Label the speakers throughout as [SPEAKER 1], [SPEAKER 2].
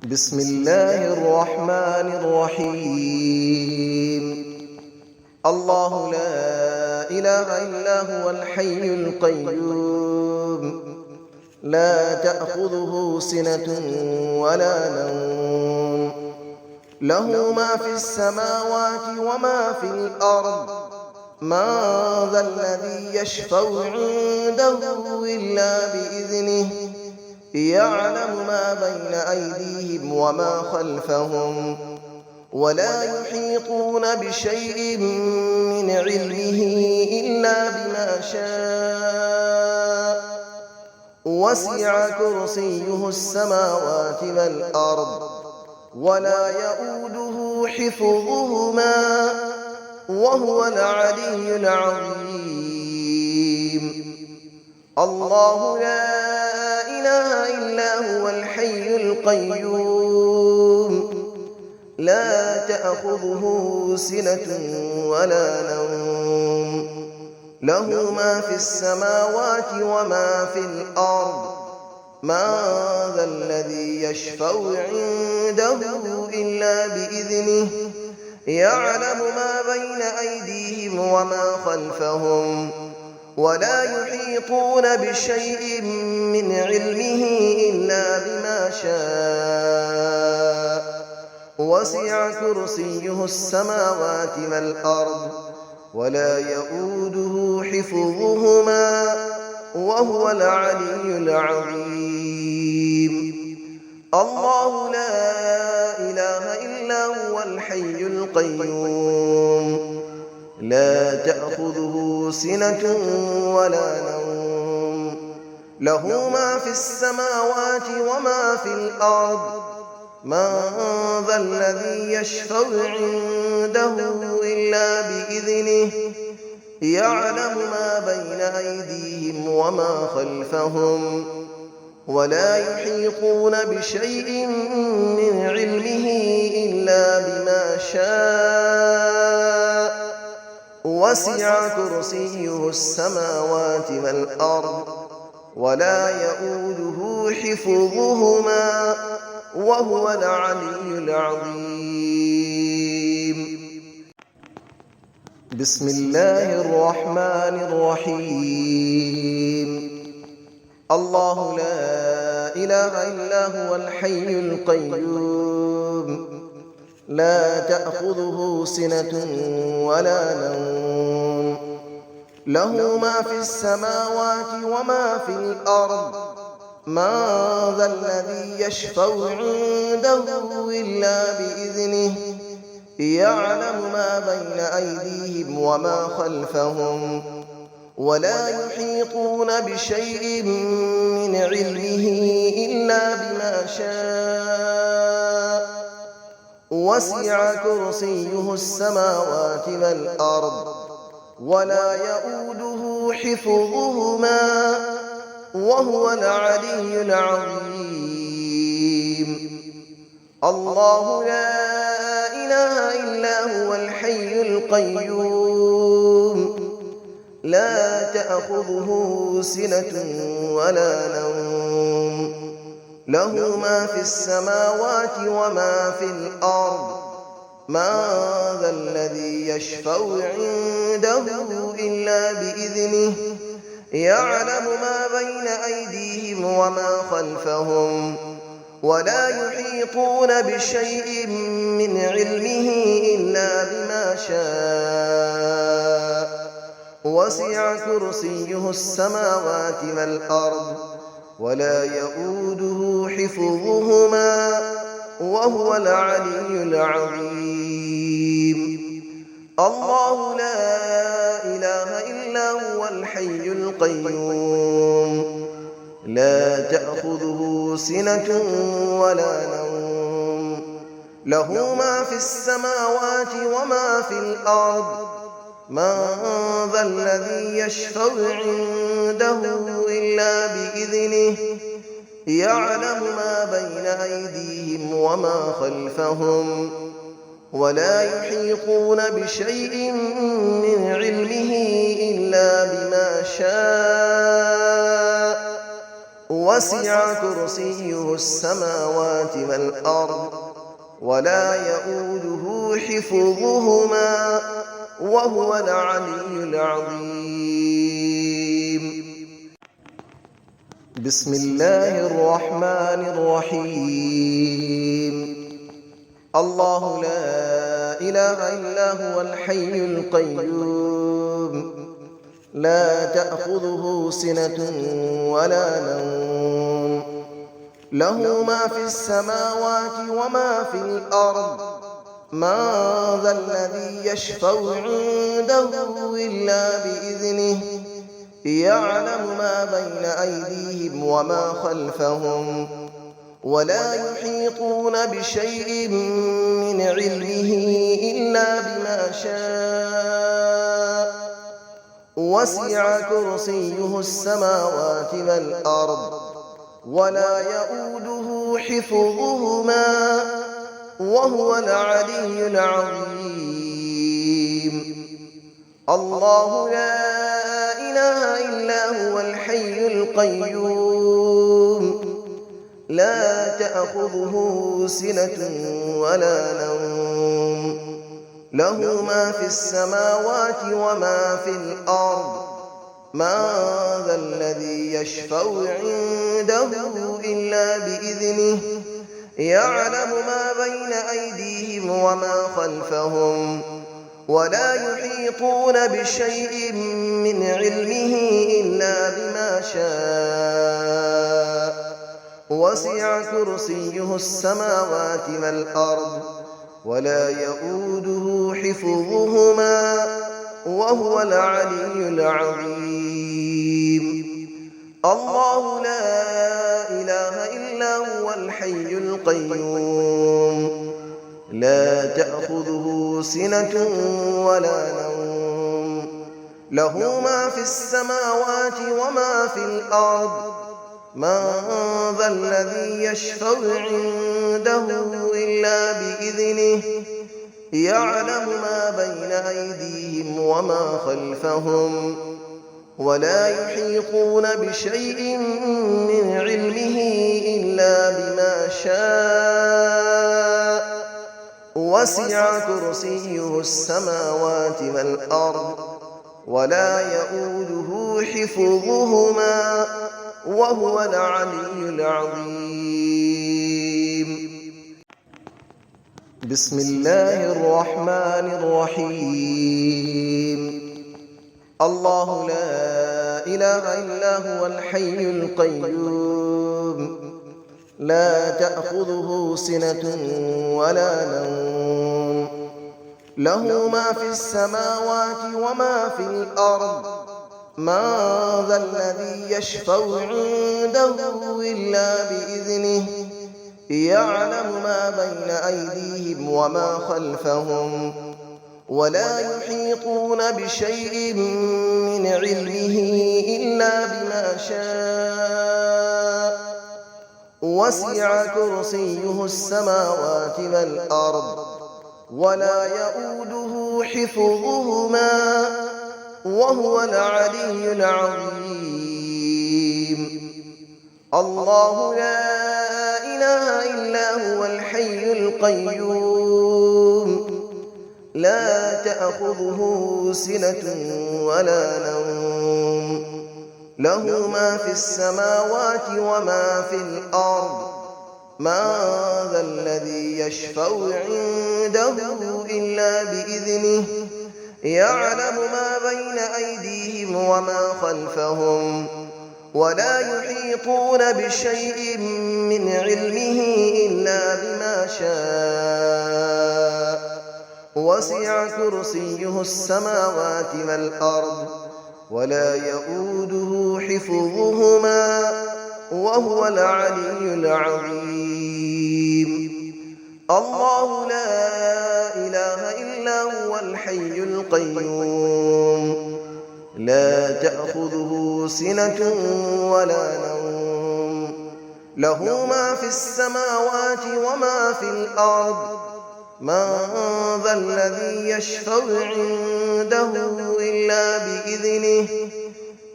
[SPEAKER 1] بسم الله الرحمن الرحيم. الله لا إله إلا هو الحي القيوم، لا تأخذه سنة ولا نوم، له ما في السماوات وما في الأرض. من ذا الذي يشفع عنده إلا بإذنه، يعلم ما بين أيديهم وما خلفهم، ولا يحيطون بشيء من علمه إلا بما شاء. وسع كرسيه السماوات والأرض، ولا يؤوده حفظهما، وهو العلي العظيم. الله لا إله إلا هو الحي القيوم، لا تأخذه سنة ولا نوم، له ما في السماوات وما في الأرض. من ذا الذي يشفع عنده إلا بإذنه، يعلم ما بين أيديهم وما خلفهم، ولا يحيطون بشيء من علمه إلا بما شاء. وسع كرسيه السماوات والأرض، ولا يؤوده حفظهما، وهو العلي العظيم. الله لا إله إلا هو الحي القيوم، لا تأخذه سنة ولا نوم، له ما في السماوات وما في الأرض. من ذا الذي يشفع عنده إلا بإذنه، يعلم ما بين أيديهم وما خلفهم، ولا يحيطون بشيء من علمه إلا بما شاء. وسع كرسيه السماوات والأرض، ولا يؤوده حفظهما، وهو العلي العظيم. بسم الله الرحمن الرحيم. الله لا إله إلا هو الحي القيوم، لا تأخذه سنة ولا نوم، له ما في السماوات وما في الأرض. من ذا الذي يشفع عنده إلا بإذنه، يعلم ما بين أيديهم وما خلفهم، ولا يحيطون بشيء من علمه إلا بما شاء. وسع كرسيه السماوات والأرض، ولا يؤوده حفظهما، وهو العلي العظيم. الله لا إله إلا هو الحي القيوم، لا تأخذه سنة ولا نوم، له ما في السماوات وما في الأرض. من ذا الذي يشفع عنده إلا بإذنه، يعلم ما بين أيديهم وما خلفهم، ولا يحيطون بشيء من علمه إلا بما شاء. وسع كرسيه السماوات والأرض، ولا يؤوده حفظهما، وهو العلي العظيم. الله لا إله إلا هو الحي القيوم، لا تأخذه سنة ولا نوم، له ما في السماوات وما في الأرض. من ذا الذي يشفع عنده إلا بإذنه، يعلم ما بين أيديهم وما خلفهم، ولا يحيطون بشيء من علمه إلا بما شاء. وسع كرسيه السماوات والأرض ولا يؤوده حفظهما وهو العلي العظيم. بسم الله الرحمن الرحيم. الله لا إله إلا هو الحي القيوم لا تأخذه سنة ولا نوم له ما في السماوات وما في الأرض من ذا الذي يشفع عنده إلا بإذنه يعلم ما بين أيديهم وما خلفهم ولا يحيطون بشيء من علمه إلا بما شاء وسع كرسيه السماوات والأرض ولا يؤوده حفظهما وهو العلي العظيم. الله لا إله إلا هو الحي القيوم لا تأخذه سنة ولا نوم له ما في السماوات وما في الأرض من ذا الذي يشفع عنده إلا بإذنه يعلم ما بين أيديهم وما خلفهم ولا يحيطون بشيء من علمه إلا بما شاء وسع كرسيه السماوات والأرض ولا يؤوده حفظهما وهو العلي العظيم. الله لا إله إلا هو الحي القيوم لا تأخذه سنة ولا نوم له ما في السماوات وما في الأرض من ذا الذي يشفع عنده إلا بإذنه يعلم ما بين أيديهم وما خلفهم ولا يحيطون بشيء من علمه إلا بما شاء وسع كرسيه السماوات والأرض ولا يؤوده حفظهما وهو العلي العظيم. بسم الله الرحمن الرحيم. الله لا إله إلا هو الحي القيوم لا تأخذه سنة ولا نوم له ما في السماوات وما في الأرض من ذا الذي يشفع عنده إلا بإذنه يعلم ما بين أيديهم وما خلفهم ولا يحيطون بشيء من علمه إلا بما شاء وسع كرسيه السماوات والأرض ولا يؤوده حفظهما وهو العلي العظيم. الله لا إله إلا هو الحي القيوم لا تأخذه سنة ولا نوم له ما في السماوات وما في الأرض من ذا الذي يشفع عنده إلا بإذنه يعلم ما بين أيديهم وما خلفهم ولا يحيطون بشيء من علمه إلا بما شاء وسع كرسيه السماوات والأرض ولا يؤوده حفظهما وهو العلي العظيم. الله لا إله إلا هو الحي القيوم لا تأخذه سنة ولا نوم له ما في السماوات وما في الأرض من ذا الذي يشفع عنده إلا بإذنه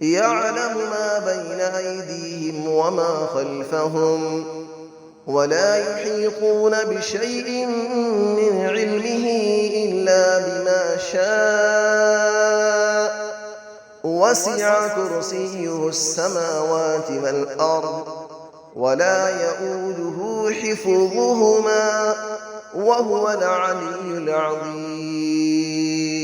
[SPEAKER 1] يعلم ما بين أيديهم وما خلفهم ولا يحيطون بشيء من علمه إلا بما شاء وسع كرسيه السماوات والأرض ولا يئوده حفظهما وهو العلي العظيم